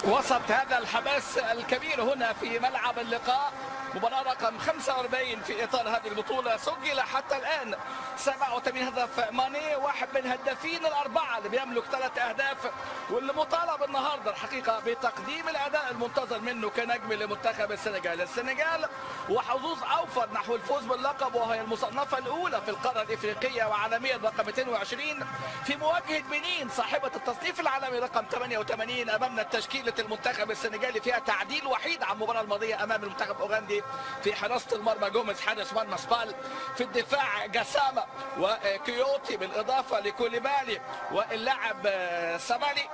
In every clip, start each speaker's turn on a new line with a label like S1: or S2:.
S1: وسط هذا الحماس الكبير هنا في ملعب اللقاء، مباراة رقم 45 في إطار هذه البطولة. سجل حتى الآن 87 هدف. ماني واحد من هدافين الأربعة اللي بيملك 3 أهداف، واللي مطالب النهارده الحقيقة بتقديم الأداء المنتظر منه كنجم لمنتخب السنغال. السنغال وحظوظ أوفر نحو الفوز باللقب، وهي المصنفة الأولى في القارة الإفريقية وعالميا رقم 22 في مواجهة بنين صاحبة التصنيف العالمي رقم 88. أمامنا تشكيلة المنتخب السنغالي فيها تعديل وحيد عن المباراة الماضية أمام المنتخب الأوغندي. في حراسة المرمى جوميز حارس مرمى سبال، في الدفاع جسامة وكيوتي بالإضافة لكوليبالي واللاعب سامالي.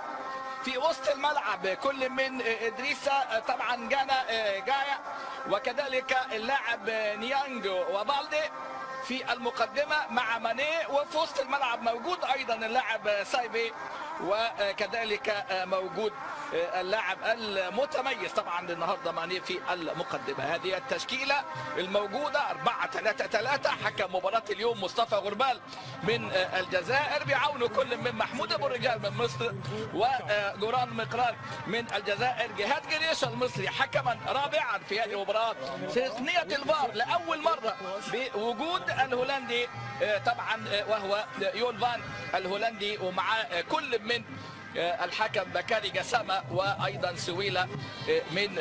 S1: في وسط الملعب كل من إدريسا طبعا جايا وكذلك اللاعب نيانج وبالدي في المقدمة مع ماني، وفي وسط الملعب موجود أيضا اللاعب سايبي، وكذلك موجود اللاعب المتميز طبعا النهارده ماني في المقدمه. هذه التشكيله الموجوده 4-3-3. حكم مباراه اليوم مصطفى غربال من الجزائر، بيعاونوا كل من محمود ابو الرجال من مصر وجوران مقرار من الجزائر. جهاد جريش المصري حكما رابعا في هذه المباراه. تقنيه الفار لاول مره بوجود الهولندي طبعا وهو يون فان الهولندي، ومع كل من الحكم بكاري جسامة وايضا سويلة من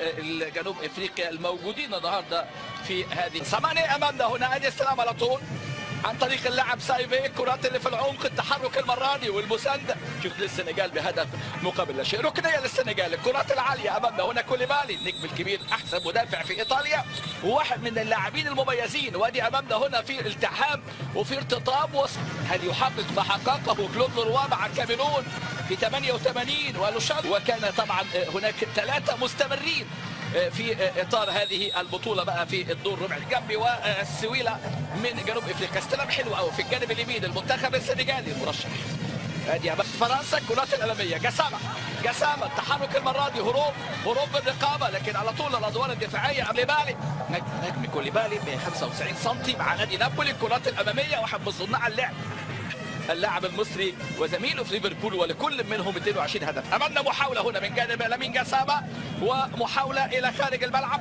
S1: جنوب افريقيا الموجودين النهارده في هذه. ساماني امامنا هنا، ادي السلام على طول عن طريق اللاعب سايبي. الكرات اللي في العمق، التحرك المره دي والمسانده. شوف للسنغال بهدف مقابل لا شيء. ركنيه للسنغال. الكرات العاليه امامنا هنا كوليبالي النجم الكبير، احسن مدافع في ايطاليا وواحد من اللاعبين المميزين. وادي امامنا هنا في التحام وفي ارتطام. هل يحقق ما حققه كلود لوروا مع الكاميرون في 88 ولوشان؟ وكان طبعا هناك 3 مستمرين في اطار هذه البطوله بقى في الدور ربع الجنبي. والسويله من جنوب افريقيا. استلام حلو قوي في الجانب اليمين المنتخب السنغالي المرشح. ادي فرنسا الكرات الاماميه. جسامه التحرك المره دي، هروب بالرقابه، لكن على طول الادوار الدفاعيه. كوليبالي نجم كوليبالي 195 سم مع نادي نابولي. الكرات الاماميه، واحد من صناع اللعب اللاعب المصري وزميله في ليفربول، ولكل منهم 22 هدف. امامنا محاوله هنا من جانب لامين جسامة، ومحاوله الى خارج الملعب.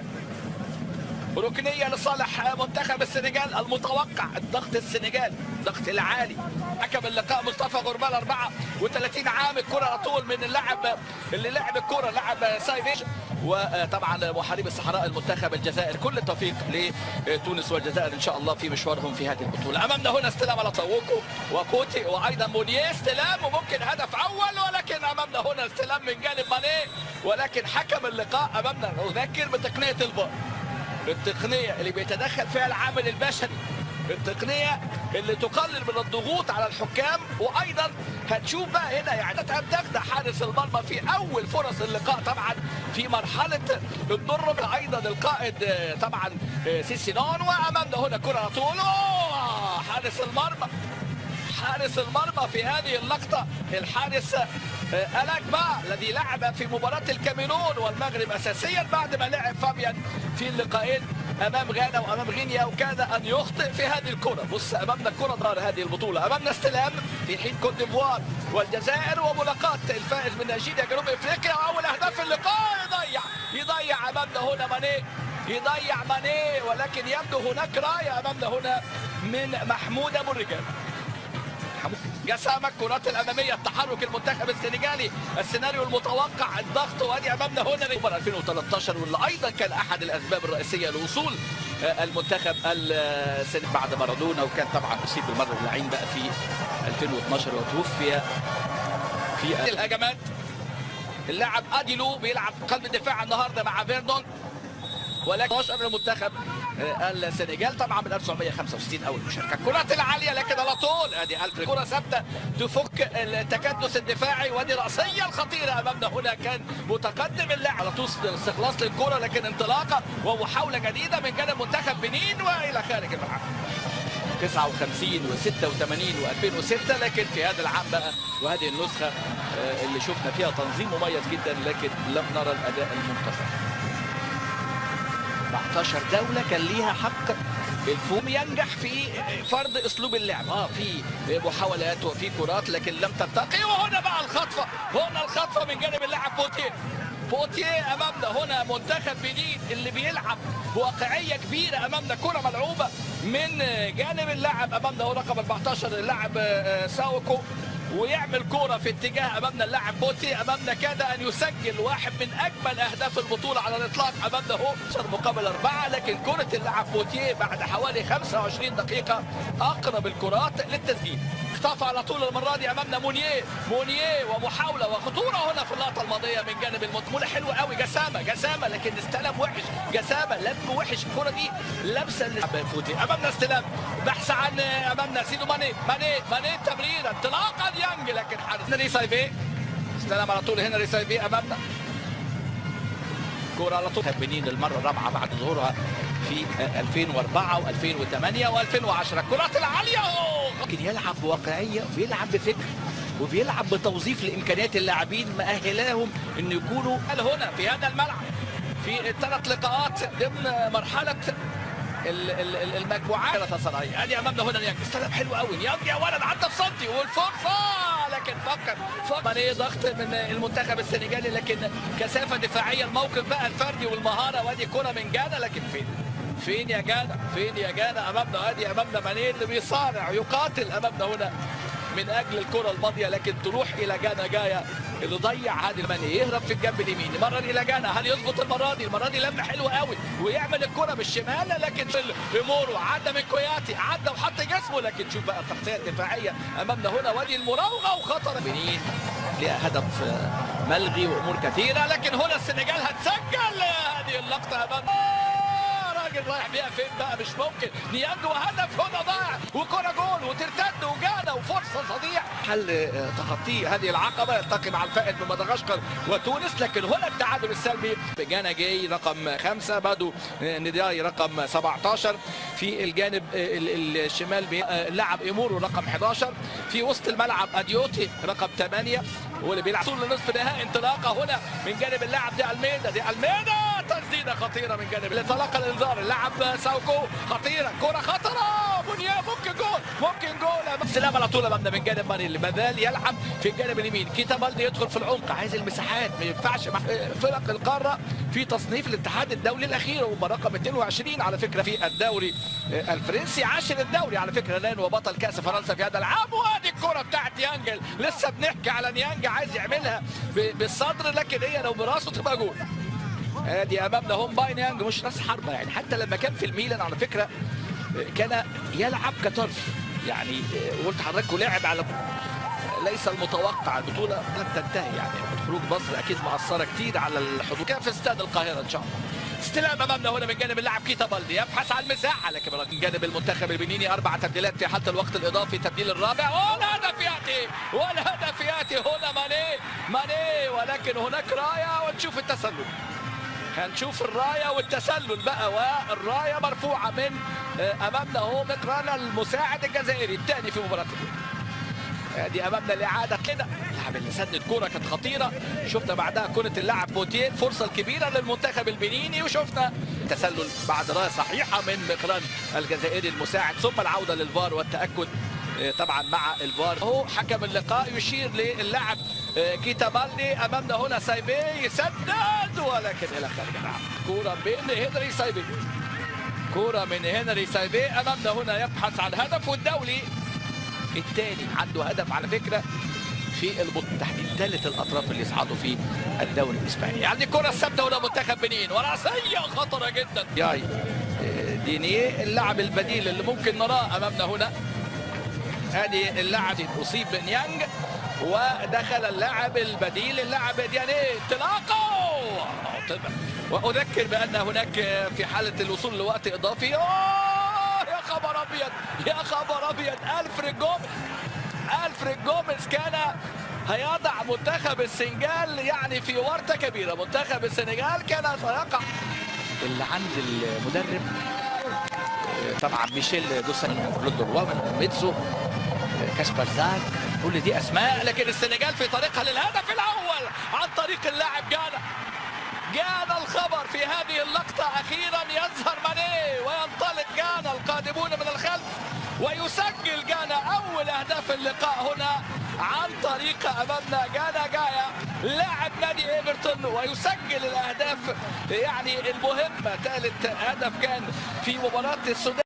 S1: ركنيه لصالح منتخب السنغال. المتوقع الضغط السنغالي، الضغط العالي. حكم اللقاء مصطفى غربال 34 عام. الكره على طول من اللاعب اللي لعب الكره لاعب سايفيش، وطبعا محارب الصحراء المنتخب الجزائر. كل التوفيق لتونس والجزائر ان شاء الله في مشوارهم في هذه البطوله. امامنا هنا استلام على طووكو وكوتي وايضا مونيه. استلام وممكن هدف اول، ولكن امامنا هنا استلام من جانب ماني، ولكن حكم اللقاء امامنا نذكر بتقنيه الفار، التقنيه اللي بيتدخل فيها العامل البشري، التقنيه اللي تقلل من الضغوط على الحكام. وايضا هتشوف بقى هنا يعني تدخل حارس المرمى في اول فرص اللقاء طبعا في مرحله الدرب. ايضا القائد طبعا سيسينون. وامامنا هنا كره على طول. حارس المرمى في هذه اللقطه الحارس الاكبا الذي لعب في مباراه الكاميرون والمغرب اساسيا بعد ما لعب فابيان في اللقاءين امام غانا وامام غينيا، وكاد ان يخطئ في هذه الكره. بص امامنا الكره ضار هذه البطوله. امامنا استلام في حين كوت ديفوار والجزائر، وملاقاه الفائز من نيجيريا جنوب افريقيا. واول اهداف اللقاء يضيع امامنا هنا ماني، ولكن يبدو هناك رايه امامنا هنا من محمود ابو الرجال. جسامة الكرات الاماميه، التحرك المنتخب السنغالي، السيناريو المتوقع، الضغط. وادي امامنا هنا نمبر 2013 واللي ايضا كان احد الاسباب الرئيسيه لوصول المنتخب السنغالي بعد مارادونا، وكان طبعا اصيب بالمرض اللعين بقى في 2012 وتوفي في الهجمات. اللاعب اديلو بيلعب قلب الدفاع النهارده مع فيردون، ولكن 12 المنتخب السنغال طبعا من 1965 اول مشاركه. الكرات العاليه لكن على طول ادي الف كره ثابته تفك التكدس الدفاعي. وادي راسيه الخطيره امامنا هنا، كان متقدم اللاعب على طول استخلاص للكره، لكن انطلاقه ومحاوله جديده من جانب منتخب بنين والى خارج الملعب. 59 و86 و2006، لكن في هذا العام بقى وهذه النسخه اللي شفنا فيها تنظيم مميز جدا، لكن لم نرى الاداء المنتظر. 14 دولة كان ليها حق الفوم ينجح في فرض اسلوب اللعب، في محاولات وفي كرات لكن لم ترتقي. وهنا بقى الخطفه، هنا الخطفه من جانب اللاعب بوتيه امامنا. هنا منتخب بنين اللي بيلعب بواقعيه كبيره امامنا. كره ملعوبه من جانب اللاعب امامنا هو رقم 14 اللاعب ساوكو، ويعمل كرة في اتجاه امامنا اللاعب بوتي. امامنا كاد ان يسجل واحد من اجمل اهداف البطولة على الاطلاق امامنا هو 10 مقابل 4، لكن كرة اللاعب بوتي بعد حوالي 25 دقيقة اقرب الكرات للتسجيل. اختفى على طول المرة دي امامنا مونيه ومحاولة وخطورة هنا في اللقطة الماضية من جانب المتمولة. حلوة قوي جسامة لكن استلم وحش. جسامة لم وحش. الكرة دي لمسة بوتي. امامنا استلام بحث عن امامنا سيدو ماني تمريرة انطلاقا يانج، لكن حارس هنري سايفي استلم على طول. هنري سايفي امامنا كرة على طول. بنين المرة الرابعة بعد ظهورها في 2004 و2008 و2010. الكرات العالية لكن يلعب بواقعية وبيلعب بفكر وبيلعب بتوظيف لامكانيات اللاعبين مؤهلاهم ان يكونوا هنا في هذا الملعب في الثلاث لقاءات ضمن مرحلة المجموعات. ثلاثة ادي امامنا هنا نيانج استلم حلو قوي. نيانج يا ولد عدى بسنتي والفرصه لكن فكر ماني. ضغط من المنتخب السنغالي لكن كثافه دفاعيه. الموقف بقى الفردي والمهاره. وادي كره من جانا لكن فين يا جانا امامنا. ادي امامنا ماني اللي بيصارع يقاتل امامنا هنا من اجل الكره الماضيه لكن تروح الى جانا. جايه اللي ضيع هذه الماني يهرب في الجنب اليمين مرر الى جانا. هل يظبط المره دي لمه حلوه قوي ويعمل الكره بالشمال لكن بمورو عدى من كوياتي عدى وحط جسمه. لكن شوف بقى التغطيه الدفاعيه امامنا هنا. وادي المراوغه وخطر بنين لها هدف ملغي وامور كثيره لكن هنا السنغال هتسجل هذه اللقطه امامنا. راجل رايح بيها فين بقى مش ممكن. نيانج وهدف هنا ضايع وكره جول وترتد وجانا وفرصه تضيع. حل تخطي هذه العقبه يلتقي مع الفائز من مدغشقر وتونس لكن هنا التعادل السلبي. جانا جاي رقم 5 بادو نداي رقم 17 في الجانب الشمال اللاعب ايمورو رقم 11 في وسط الملعب اديوتي رقم 8 واللي بيلعب طول لنصف نهائي. انطلاقه هنا من جانب اللاعب دي الميدا تسديده خطيره من جانب اللي تلقى الانذار اللاعب ساوكو. خطيره كره خطره بنيا ممكن جول. استلام على طول امامنا من جانب ماني اللي ما زال يلعب في الجانب اليمين. كيتا بالدي يدخل في العمق عايز المساحات ما ينفعش مع فرق القاره في تصنيف الاتحاد الدولي الاخير وهم رقم 22 على فكره في الدوري الفرنسي. عاشر الدوري على فكره الان وبطل كاس فرنسا في هذا العام. وادي الكره بتاعت نيانج لسه بنحكي على نيانج عايز يعملها بالصدر لكن هي لو براسه تبقى جول. ادي امامنا هوم باي نيانج مش راس حربه يعني. حتى لما كان في الميلان على فكره كان يلعب كطرف يعني. قلت حضرتك لعب على ليس المتوقع. البطوله لن تنتهي يعني. خروج مصر اكيد مأثره كتير على الحضور كان في استاد القاهره ان شاء الله. استلام امامنا هنا من جانب اللاعب كيتا بالدي يبحث عن المساحه لكن من جانب المنتخب البنيني 4 تبديلات في حالة الوقت الاضافي. تبديل الرابع والهدف ياتي هنا ماني ولكن هناك رايه ونشوف التسلل. هنشوف الرايه والتسلل بقى والرايه مرفوعه من امامنا هو مقرانا المساعد الجزائري الثاني في مباراه ادي امامنا الاعاده كده. اللاعب اللي سدد كوره كانت خطيره. شفنا بعدها كره اللاعب بوتيه الفرصه الكبيره للمنتخب البنيني وشفنا تسلل بعد رايه صحيحه من مقران الجزائري المساعد ثم العوده للفار والتاكد طبعا مع الفار. هو حكم اللقاء يشير للاعب كيتا بالدي. امامنا هنا سايبي يسدد ولكن الى خارج الملعب. كوره من هنري سايبي امامنا هنا يبحث عن هدف والدولي الثاني عنده هدف على فكره في البطوله تحديد ثالث الاطراف اللي يصعدوا في الدوري الاسباني. يعني الكره الثابته هنا منتخب بنين وراسيه خطره جدا. جاي دينيه اللاعب البديل اللي ممكن نراه امامنا هنا. ادي اللاعب اصيب بنيانج ودخل اللاعب البديل اللاعب ديانيه انطلاقه. واذكر بان هناك في حاله الوصول لوقت اضافي يا خبر ابيض ألفريد جوميز كان هيضع منتخب السنغال يعني في ورطه كبيره. منتخب السنغال كان سيقع اللي عند المدرب طبعا ميشيل دوسان لودروان ميتسو كاسبر زاك كل دي اسماء لكن السنغال في طريقها للهدف الاول عن طريق اللاعب جانا الخبر في هذه اللقطة، أخيرا يظهر ماني وينطلق جانا القادمون من الخلف ويسجل جانا أول أهداف اللقاء هنا عن طريق أمامنا جانا جايا لاعب نادي إيفرتون، ويسجل الأهداف يعني المهمة. ثالث هدف كان في مباراة السودان.